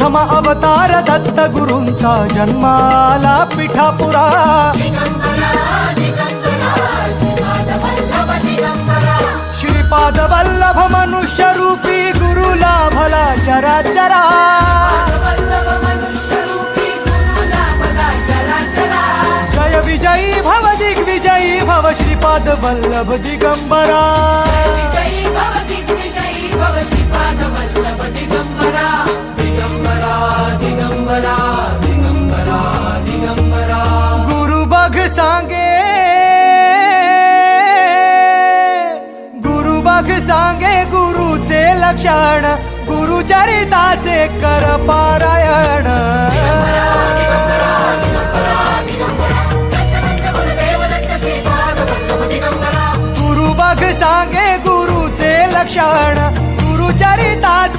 प्रथम अवतार दत्त गुरूंचा जन्माला पिठापुरा श्रीपाद वल्लभ मनुष्य रूपी गुरु लाभला चराचरा जय विजयी भव दिग्विजयी भव श्रीपाद वल्लभ दिगंबरा गुरु बघ सांगे गुरुचे लक्षण गुरुचरिताचे कर पारायण गुरु बघ सांगे गुरुचे लक्षण गुरुचरिताचे